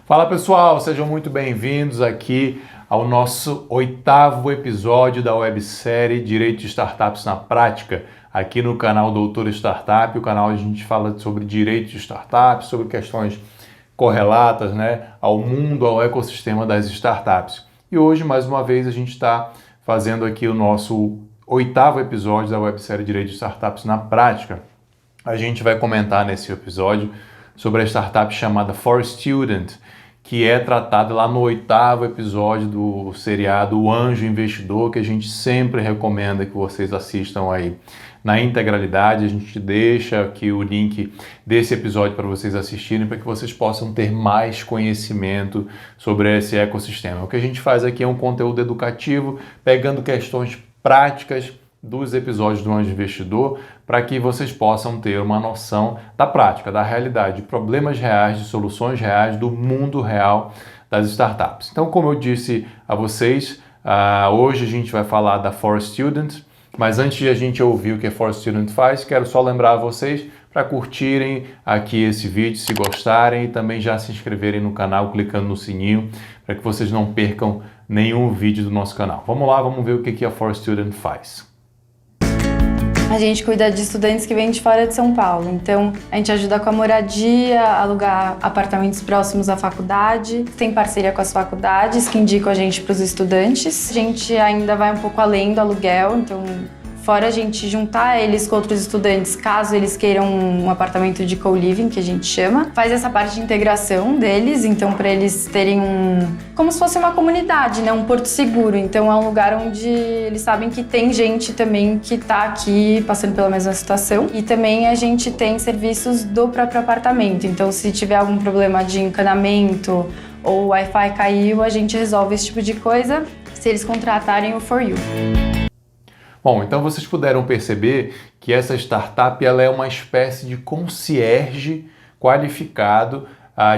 Fala pessoal, sejam muito bem-vindos aqui ao nosso 8º episódio da websérie Direito de Startups na Prática, aqui no canal Doutor Startup, o canal onde a gente fala sobre direito de startups, sobre questões correlatas, ao mundo, ao ecossistema das startups. E hoje, mais uma vez, a gente está fazendo aqui o nosso 8º episódio da websérie Direito de Startups na Prática. A gente vai comentar nesse episódio sobre a startup chamada For Student, que é tratada lá no 8º episódio do seriado O Anjo Investidor, que a gente sempre recomenda que vocês assistam aí na integralidade. A gente deixa aqui o link desse episódio para vocês assistirem, para que vocês possam ter mais conhecimento sobre esse ecossistema. O que a gente faz aqui é um conteúdo educativo, pegando questões práticas dos episódios do Anjo Investidor, para que vocês possam ter uma noção da prática, da realidade, de problemas reais, de soluções reais, do mundo real das startups. Então, como eu disse a vocês, hoje a gente vai falar da For Student, mas antes de a gente ouvir o que a For Student faz, quero só lembrar a vocês para curtirem aqui esse vídeo, se gostarem, e também já se inscreverem no canal clicando no sininho, para que vocês não percam nenhum vídeo do nosso canal. Vamos lá, vamos ver o que a For Student faz. A gente cuida de estudantes que vêm de fora de São Paulo, então a gente ajuda com a moradia, alugar apartamentos próximos à faculdade, tem parceria com as faculdades que indicam a gente para os estudantes. A gente ainda vai um pouco além do aluguel, então fora a gente juntar eles com outros estudantes, caso eles queiram um apartamento de co-living, que a gente chama, faz essa parte de integração deles, então para eles terem como se fosse uma comunidade, um porto seguro. Então é um lugar onde eles sabem que tem gente também que está aqui passando pela mesma situação. E também a gente tem serviços do próprio apartamento, então se tiver algum problema de encanamento ou o Wi-Fi caiu, a gente resolve esse tipo de coisa se eles contratarem o For You. Bom, então vocês puderam perceber que essa startup ela é uma espécie de concierge qualificado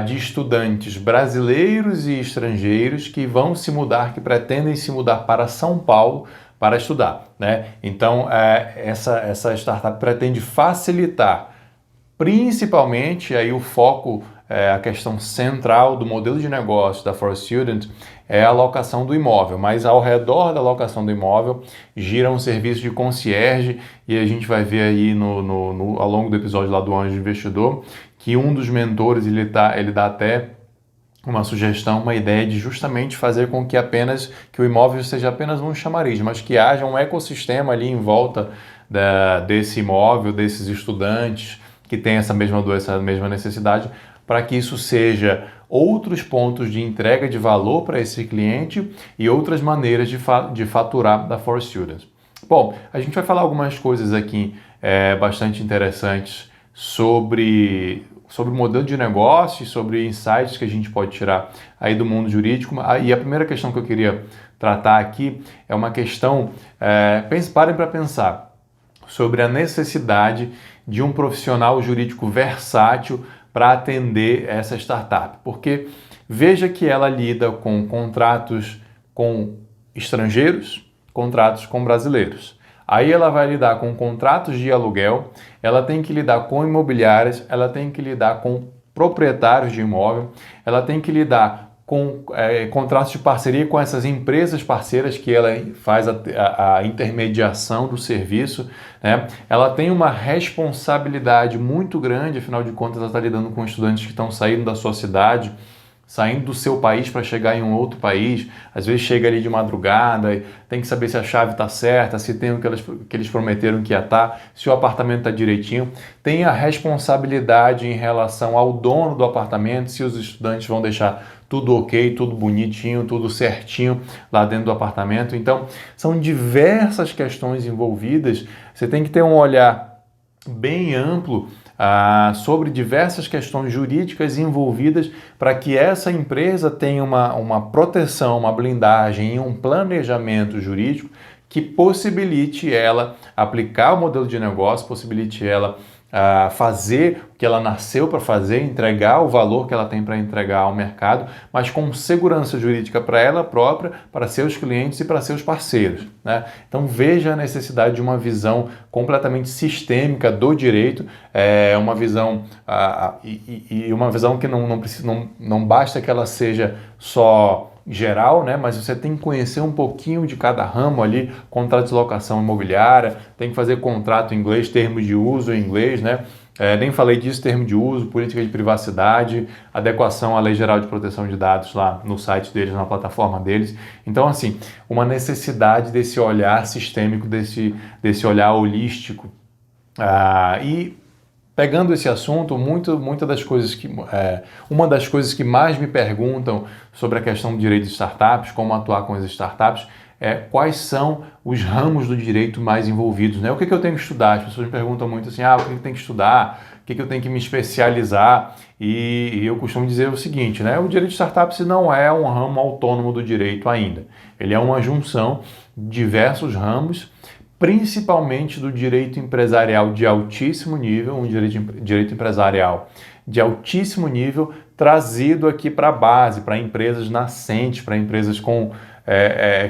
de estudantes brasileiros e estrangeiros que vão se mudar, que pretendem se mudar para São Paulo para estudar, Então, essa startup pretende facilitar, principalmente aí o foco, a questão central do modelo de negócio da For Student é a locação do imóvel, mas ao redor da locação do imóvel gira um serviço de concierge, e a gente vai ver aí ao longo do episódio lá do Anjo Investidor que um dos mentores ele dá até uma sugestão, uma ideia de justamente fazer com que o imóvel seja apenas um chamariz, mas que haja um ecossistema ali em volta desse imóvel, desses estudantes que têm essa mesma necessidade, para que isso seja outros pontos de entrega de valor para esse cliente e outras maneiras de faturar da For Students. Bom, a gente vai falar algumas coisas aqui bastante interessantes sobre o modelo de negócio e sobre insights que a gente pode tirar aí do mundo jurídico. E a primeira questão que eu queria tratar aqui é uma questão, parem para pensar sobre a necessidade de um profissional jurídico versátil para atender essa startup, porque veja que ela lida com contratos com estrangeiros, contratos com brasileiros. Aí ela vai lidar com contratos de aluguel, ela tem que lidar com imobiliárias, ela tem que lidar com proprietários de imóvel, ela tem que lidar com contratos de parceria com essas empresas parceiras que ela faz a intermediação do serviço, Ela tem uma responsabilidade muito grande, afinal de contas ela está lidando com estudantes que estão saindo da sua cidade, saindo do seu país para chegar em um outro país, às vezes chega ali de madrugada, tem que saber se a chave está certa, se tem o que eles prometeram que ia estar, se o apartamento está direitinho. Tem a responsabilidade em relação ao dono do apartamento, se os estudantes vão deixar tudo ok, tudo bonitinho, tudo certinho lá dentro do apartamento. Então, são diversas questões envolvidas. Você tem que ter um olhar bem amplo sobre diversas questões jurídicas envolvidas para que essa empresa tenha uma proteção, uma blindagem e um planejamento jurídico que possibilite ela aplicar o modelo de negócio, possibilite ela fazer o que ela nasceu para fazer, entregar o valor que ela tem para entregar ao mercado, mas com segurança jurídica para ela própria, para seus clientes e para seus parceiros, né? Então veja a necessidade de uma visão completamente sistêmica do direito, uma visão uma visão que não basta que ela seja só geral, né? Mas você tem que conhecer um pouquinho de cada ramo ali, contrato de locação imobiliária, tem que fazer contrato em inglês, termos de uso em inglês, né? Nem falei disso, termo de uso, política de privacidade, adequação à Lei Geral de Proteção de Dados lá no site deles, na plataforma deles. Então, assim, uma necessidade desse olhar sistêmico, desse olhar holístico. E pegando esse assunto, uma das coisas que mais me perguntam sobre a questão do direito de startups, como atuar com as startups, quais são os ramos do direito mais envolvidos, né? O que eu tenho que estudar? As pessoas me perguntam muito assim, o que eu tenho que estudar? O que eu tenho que me especializar? E eu costumo dizer o seguinte, né? O direito de startups não é um ramo autônomo do direito ainda. Ele é uma junção de diversos ramos, principalmente do direito empresarial de altíssimo nível, um direito empresarial de altíssimo nível, trazido aqui para a base, para empresas nascentes, para empresas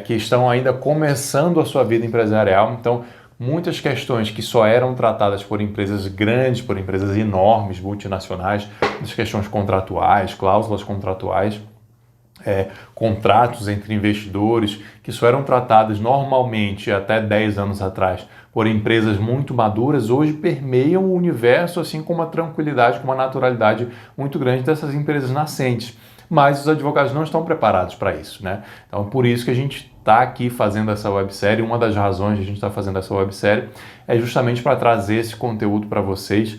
que estão ainda começando a sua vida empresarial. Então, muitas questões que só eram tratadas por empresas grandes, por empresas enormes, multinacionais, as questões contratuais, cláusulas contratuais, contratos entre investidores, que só eram tratados normalmente até 10 anos atrás por empresas muito maduras, hoje permeiam o universo assim com uma tranquilidade, com uma naturalidade muito grande dessas empresas nascentes. Mas os advogados não estão preparados para isso, né? Então, por isso que a gente está aqui fazendo essa websérie. Uma das razões de a gente estar fazendo essa websérie é justamente para trazer esse conteúdo para vocês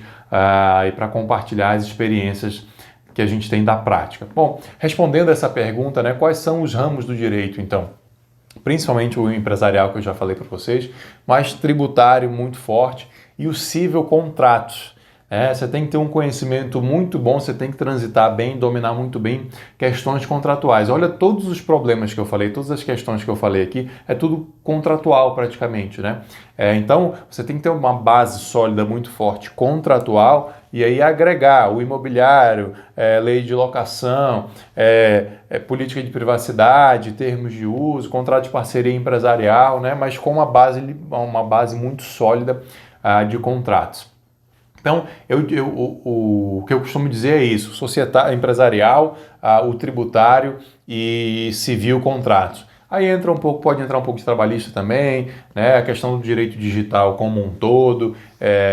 e para compartilhar as experiências que a gente tem da prática. Bom, respondendo essa pergunta, né, quais são os ramos do direito, então? Principalmente o empresarial, que eu já falei para vocês, mas tributário muito forte e o civil contratos. Você tem que ter um conhecimento muito bom, você tem que transitar bem, dominar muito bem questões contratuais. Olha, todos os problemas que eu falei, todas as questões que eu falei aqui, é tudo contratual praticamente, né? Então, você tem que ter uma base sólida, muito forte, contratual, e aí agregar o imobiliário, lei de locação, política de privacidade, termos de uso, contrato de parceria empresarial, né? Mas com uma base muito sólida de contratos. Então, o que eu costumo dizer é isso: empresarial, o tributário e civil contratos. Aí pode entrar um pouco de trabalhista também, né? A questão do direito digital como um todo.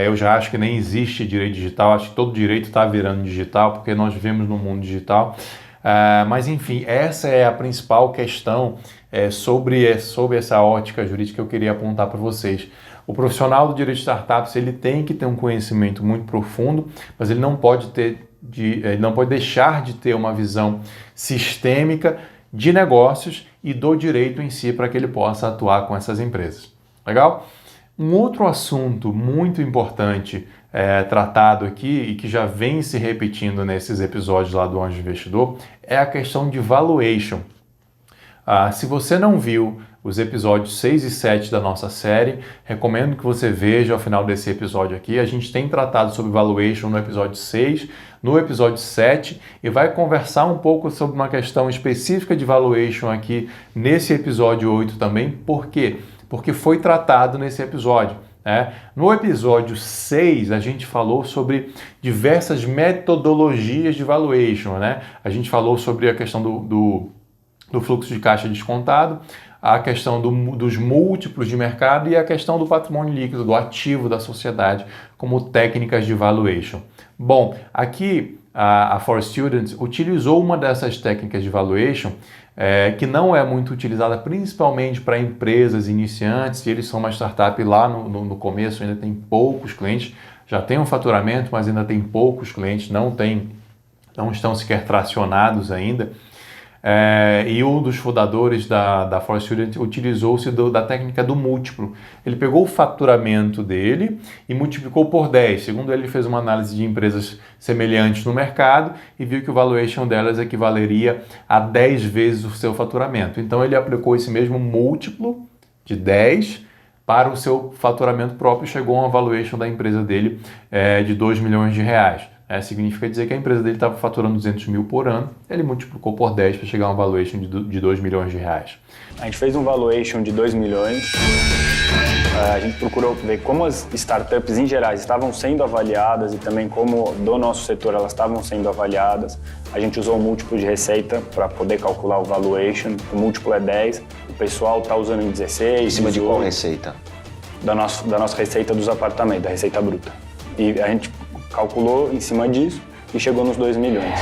Eu já acho que nem existe direito digital, acho que todo direito está virando digital, porque nós vivemos no mundo digital. Mas enfim, essa é a principal questão sobre essa ótica jurídica que eu queria apontar para vocês. O profissional do direito de startups, ele tem que ter um conhecimento muito profundo, mas ele não pode deixar de ter uma visão sistêmica de negócios e do direito em si para que ele possa atuar com essas empresas. Legal? Um outro assunto muito importante tratado aqui e que já vem se repetindo nesses episódios lá do Anjo Investidor é a questão de valuation. Se você não viu os episódios 6 e 7 da nossa série, recomendo que você veja ao final desse episódio aqui. A gente tem tratado sobre valuation no episódio 6, no episódio 7, e vai conversar um pouco sobre uma questão específica de valuation aqui nesse episódio 8 também. Por quê? Porque foi tratado nesse episódio. No episódio 6, a gente falou sobre diversas metodologias de valuation. A gente falou sobre a questão do fluxo de caixa descontado, a questão dos múltiplos de mercado e a questão do patrimônio líquido, do ativo da sociedade, como técnicas de valuation. Bom, aqui a For Students utilizou uma dessas técnicas de valuation que não é muito utilizada principalmente para empresas iniciantes, e eles são uma startup lá no começo, ainda tem poucos clientes, já tem um faturamento, mas ainda tem poucos clientes, não estão sequer tracionados ainda. E um dos fundadores da For Student utilizou-se da técnica do múltiplo. Ele pegou o faturamento dele e multiplicou por 10. Segundo ele fez uma análise de empresas semelhantes no mercado e viu que o valuation delas equivaleria a 10 vezes o seu faturamento. Então ele aplicou esse mesmo múltiplo de 10 para o seu faturamento próprio, chegou a uma valuation da empresa dele de 2 milhões de reais. Significa dizer que a empresa dele estava faturando 200 mil por ano, ele multiplicou por 10 para chegar a uma valuation de 2 milhões de reais. A gente fez um valuation de 2 milhões, a gente procurou ver como as startups em geral estavam sendo avaliadas e também como do nosso setor elas estavam sendo avaliadas. A gente usou o múltiplo de receita para poder calcular o valuation, o múltiplo é 10, o pessoal está usando em 16. Em cima de qual receita? Da nossa receita dos apartamentos, da receita bruta. E a gente calculou em cima disso e chegou nos 2 milhões.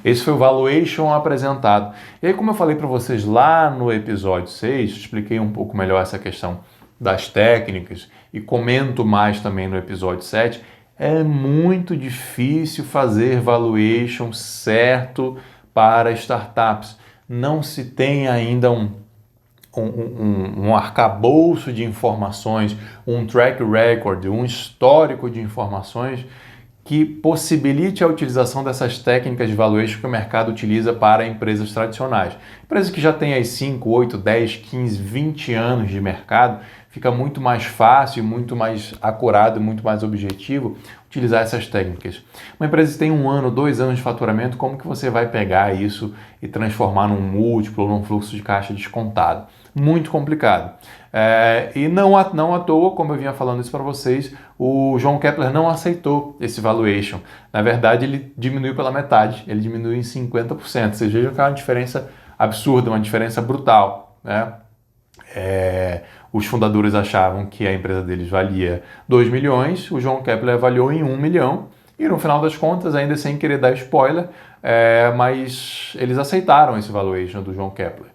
Esse foi o valuation apresentado. E aí, como eu falei para vocês lá no episódio 6, expliquei um pouco melhor essa questão das técnicas e comento mais também no episódio 7, é muito difícil fazer valuation certo para startups. Não se tem ainda um arcabouço de informações, um track record, um histórico de informações que possibilite a utilização dessas técnicas de valuation que o mercado utiliza para empresas tradicionais. Empresas que já têm aí 5, 8, 10, 15, 20 anos de mercado, fica muito mais fácil, muito mais acurado, muito mais objetivo utilizar essas técnicas. Uma empresa que tem 1 ano, 2 anos de faturamento, como que você vai pegar isso e transformar num múltiplo, num fluxo de caixa descontado? Muito complicado. E não à toa, como eu vinha falando isso para vocês, o João Kepler não aceitou esse valuation. Na verdade, ele diminuiu pela metade, ele diminuiu em 50%. Vocês vejam que é uma diferença absurda, uma diferença brutal, né? Os fundadores achavam que a empresa deles valia 2 milhões, o João Kepler avaliou em 1 milhão, e no final das contas, ainda sem querer dar spoiler, mas eles aceitaram esse valuation do João Kepler.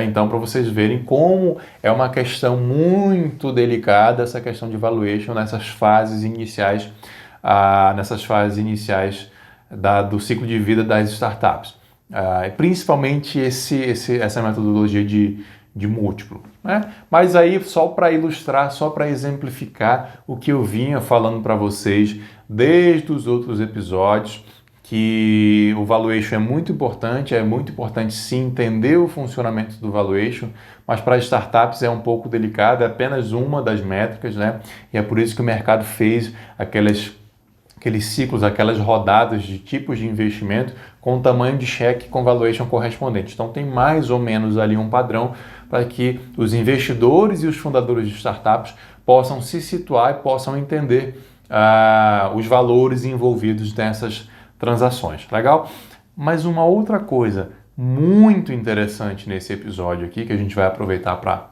Então, para vocês verem como é uma questão muito delicada essa questão de valuation nessas fases iniciais, do ciclo de vida das startups. Principalmente essa metodologia de múltiplo. Né? Mas aí, só para ilustrar, só para exemplificar o que eu vinha falando para vocês desde os outros episódios, que o valuation é muito importante sim entender o funcionamento do valuation, mas para startups é um pouco delicado, é apenas uma das métricas, né? E é por isso que o mercado fez aqueles ciclos, aquelas rodadas de tipos de investimento com tamanho de cheque com valuation correspondente. Então tem mais ou menos ali um padrão para que os investidores e os fundadores de startups possam se situar e possam entender os valores envolvidos nessas transações, legal? Mas uma outra coisa muito interessante nesse episódio aqui, que a gente vai aproveitar para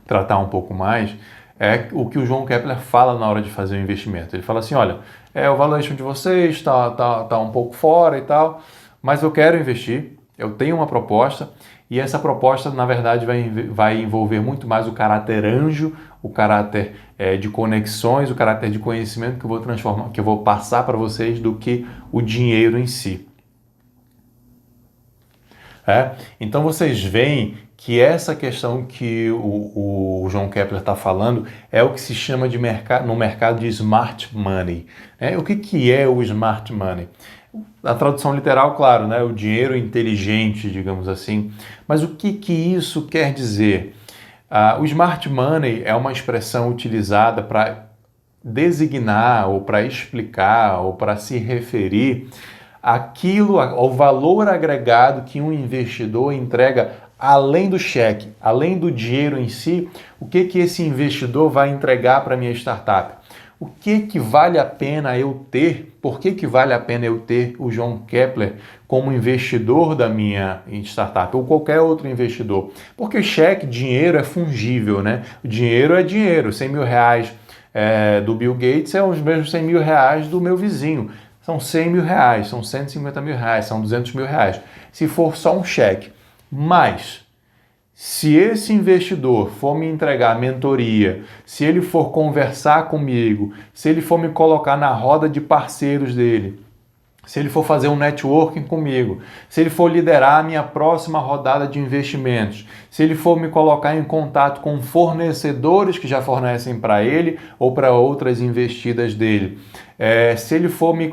tratar um pouco mais, é o que o João Kepler fala na hora de fazer o investimento. Ele fala assim, olha, o valuation de vocês está um pouco fora e tal, mas eu quero investir, eu tenho uma proposta, e essa proposta, na verdade, vai envolver muito mais o caráter anjo, o caráter de conexões, o caráter de conhecimento que eu vou passar para vocês do que o dinheiro em si. Então vocês veem que essa questão que o João Kepler está falando é o que se chama no mercado de smart money. O que é o smart money? A tradução literal, claro, né? O dinheiro inteligente, digamos assim. Mas o que isso quer dizer? O smart money é uma expressão utilizada para designar ou para explicar ou para se referir ao valor agregado que um investidor entrega além do cheque, além do dinheiro em si. O que esse investidor vai entregar para a minha startup? O que vale a pena eu ter? Por que vale a pena eu ter o João Kepler como investidor da minha startup ou qualquer outro investidor? Porque cheque, dinheiro é fungível, né? O dinheiro é dinheiro. 100 mil reais do Bill Gates é os mesmos 100 mil reais do meu vizinho. São 100 mil reais, são 150 mil reais, são 200 mil reais. Se for só um cheque. Mas, se esse investidor for me entregar mentoria, se ele for conversar comigo, se ele for me colocar na roda de parceiros dele, se ele for fazer um networking comigo, se ele for liderar a minha próxima rodada de investimentos, se ele for me colocar em contato com fornecedores que já fornecem para ele ou para outras investidas dele, se ele for me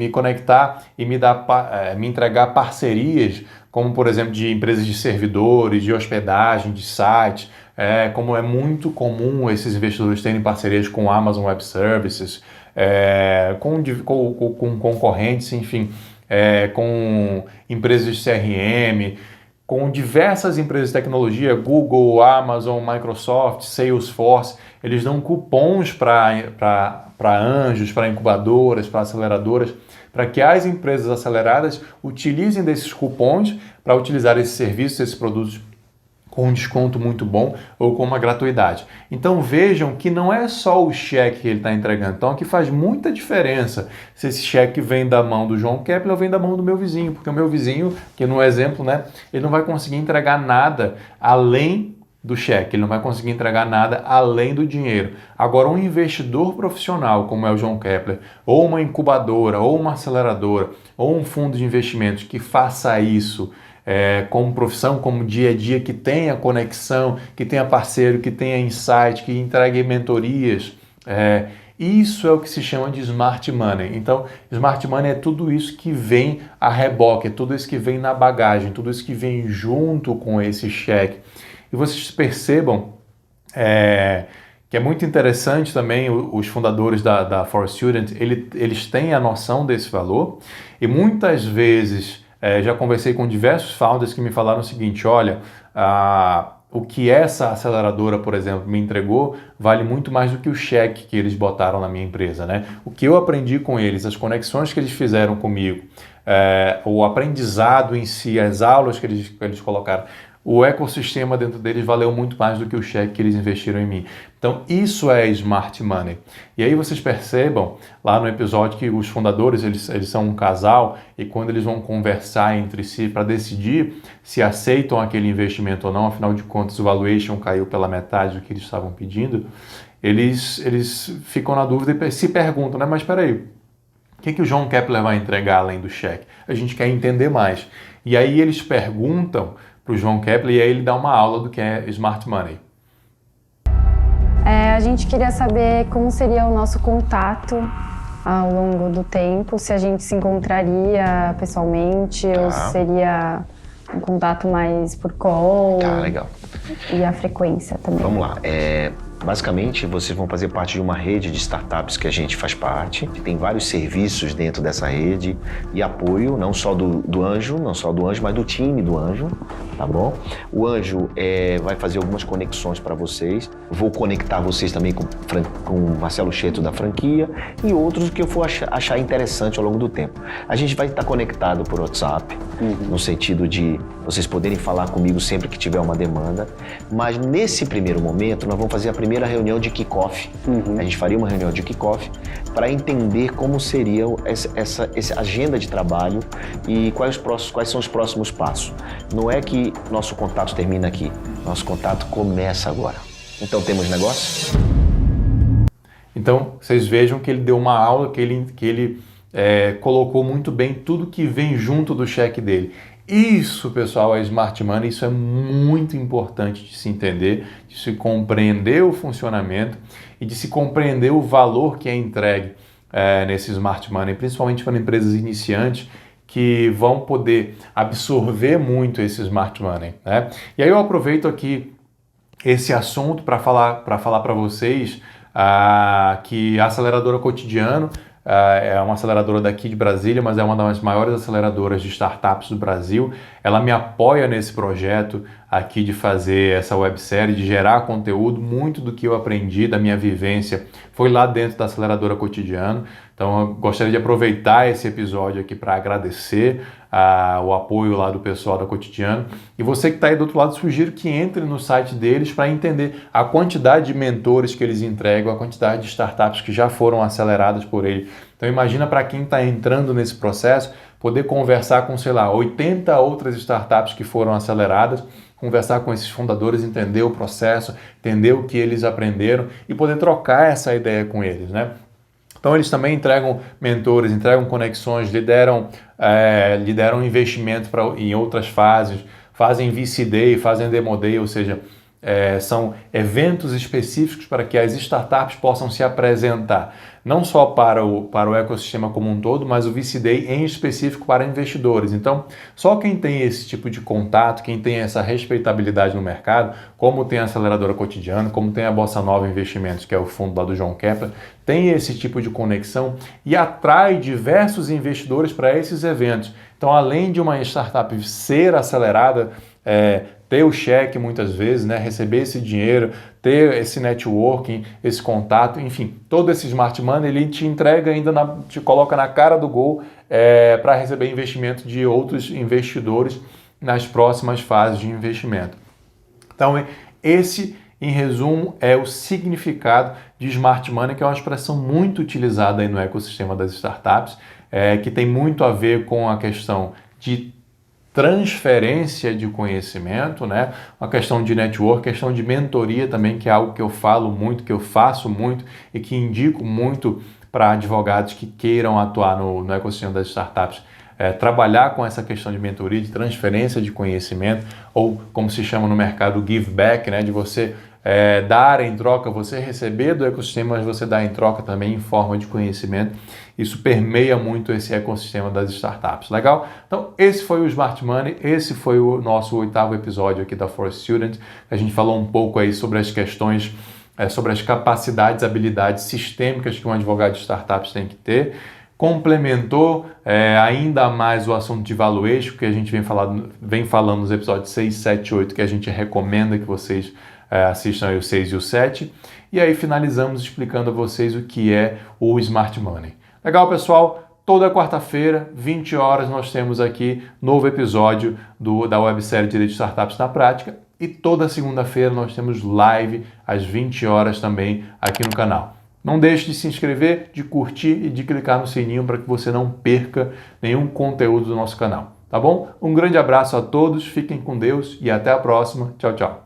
conectar e me entregar parcerias, como por exemplo de empresas de servidores, de hospedagem, de sites, como é muito comum esses investidores terem parcerias com Amazon Web Services, com concorrentes, enfim, com empresas de CRM, com diversas empresas de tecnologia, Google, Amazon, Microsoft, Salesforce. Eles dão cupons para anjos, para incubadoras, para aceleradoras, para que as empresas aceleradas utilizem desses cupons para utilizar esses serviços, esses produtos com um desconto muito bom ou com uma gratuidade. Então vejam que não é só o cheque que ele está entregando, então que faz muita diferença se esse cheque vem da mão do João Kepler ou vem da mão do meu vizinho, porque o meu vizinho, que no exemplo, né, ele não vai conseguir entregar nada além do cheque, ele não vai conseguir entregar nada além do dinheiro. Agora, um investidor profissional, como é o João Kepler, ou uma incubadora, ou uma aceleradora, ou um fundo de investimentos que faça isso como profissão, como dia a dia, que tenha conexão, que tenha parceiro, que tenha insight, que entregue mentorias, isso é o que se chama de Smart Money. Então, Smart Money é tudo isso que vem a reboque, é tudo isso que vem na bagagem, tudo isso que vem junto com esse cheque. E vocês percebam que é muito interessante também, os fundadores da For Student, eles têm a noção desse valor e muitas vezes já conversei com diversos founders que me falaram o seguinte, olha, o que essa aceleradora, por exemplo, me entregou vale muito mais do que o cheque que eles botaram na minha empresa, né? O que eu aprendi com eles, as conexões que eles fizeram comigo, o aprendizado em si, as aulas que eles colocaram, o ecossistema dentro deles valeu muito mais do que o cheque que eles investiram em mim. Então, isso é Smart Money. E aí vocês percebam lá no episódio que os fundadores, eles são um casal e quando eles vão conversar entre si para decidir se aceitam aquele investimento ou não, afinal de contas o valuation caiu pela metade do que eles estavam pedindo, eles ficam na dúvida e se perguntam, né? Mas espera aí, o que o João Kepler vai entregar além do cheque? A gente quer entender mais. E aí eles perguntam para o João Kepler e aí ele dá uma aula do que é Smart Money. A gente queria saber como seria o nosso contato ao longo do tempo, se a gente se encontraria pessoalmente ou se seria um contato mais por call. Legal. E a frequência também. Vamos lá. Basicamente, vocês vão fazer parte de uma rede de startups que a gente faz parte, que tem vários serviços dentro dessa rede e apoio, não só do Anjo, mas do time do Anjo, tá bom? O Anjo vai fazer algumas conexões para vocês, vou conectar vocês também com o Marcelo Cheto da franquia e outros que eu for achar interessante ao longo do tempo. A gente vai estar conectado por WhatsApp, no sentido de vocês poderem falar comigo sempre que tiver uma demanda, mas nesse primeiro momento nós vamos fazer a primeira reunião de kick-off. A gente faria uma reunião de kick-off para entender como seria essa agenda de trabalho e quais são os próximos passos. Não é que nosso contato termina aqui, nosso contato começa agora. Então temos negócio? Então vocês vejam que ele deu uma aula, que ele colocou muito bem tudo que vem junto do cheque dele. Isso, pessoal, é Smart Money, isso é muito importante de se entender, de se compreender o funcionamento e de se compreender o valor que é entregue nesse Smart Money, principalmente para empresas iniciantes que vão poder absorver muito esse Smart Money, né? E aí eu aproveito aqui esse assunto para falar para vocês que a Aceleradora Cotidiano é uma aceleradora daqui de Brasília, mas é uma das maiores aceleradoras de startups do Brasil. Ela me apoia nesse projeto aqui de fazer essa websérie, de gerar conteúdo. Muito do que eu aprendi, da minha vivência, foi lá dentro da Aceleradora Cotidiano. Então eu gostaria de aproveitar esse episódio aqui para agradecer o apoio lá do pessoal da Cotidiano. E você que está aí do outro lado, sugiro que entre no site deles para entender a quantidade de mentores que eles entregam, a quantidade de startups que já foram aceleradas por ele. Então imagina para quem está entrando nesse processo, poder conversar com, 80 outras startups que foram aceleradas, conversar com esses fundadores, entender o processo, entender o que eles aprenderam e poder trocar essa ideia com eles, né? Então eles também entregam mentores, entregam conexões, lideram investimento em outras fases, fazem VC Day, fazem Demo Day, ou seja, são eventos específicos para que as startups possam se apresentar, não só para o ecossistema como um todo, mas o VC Day em específico para investidores. Então, só quem tem esse tipo de contato, quem tem essa respeitabilidade no mercado, como tem a Aceleradora Cotidiana, como tem a Bossa Nova Investimentos, que é o fundo lá do João Kepler, tem esse tipo de conexão e atrai diversos investidores para esses eventos. Então, além de uma startup ser acelerada, ter o cheque muitas vezes, né, receber esse dinheiro, ter esse networking, esse contato, enfim, todo esse smart money ele te entrega ainda, te coloca na cara do gol para receber investimento de outros investidores nas próximas fases de investimento. Então, esse, em resumo, é o significado de smart money, que é uma expressão muito utilizada aí no ecossistema das startups, que tem muito a ver com a questão de transferência de conhecimento, né? Uma questão de network, questão de mentoria também, que é algo que eu falo muito, que eu faço muito e que indico muito para advogados que queiram atuar no ecossistema das startups. Trabalhar com essa questão de mentoria, de transferência de conhecimento, ou como se chama no mercado, give back, né? De você dar em troca, você receber do ecossistema, mas você dar em troca também em forma de conhecimento. Isso permeia muito esse ecossistema das startups. Legal? Então, esse foi o Smart Money, esse foi o nosso 8º episódio aqui da For Student. A gente falou um pouco aí sobre as questões, sobre as capacidades, habilidades sistêmicas que um advogado de startups tem que ter. Complementou ainda mais o assunto de valuation, que a gente vem falando nos episódios 6, 7 e 8, que a gente recomenda que vocês assistam aí o 6 e o 7. E aí finalizamos explicando a vocês o que é o Smart Money. Legal, pessoal? Toda quarta-feira, 20 horas, nós temos aqui novo episódio da websérie Direito de Startups na Prática. E toda segunda-feira nós temos live às 20 horas também aqui no canal. Não deixe de se inscrever, de curtir e de clicar no sininho para que você não perca nenhum conteúdo do nosso canal. Tá bom? Um grande abraço a todos, fiquem com Deus e até a próxima. Tchau, tchau.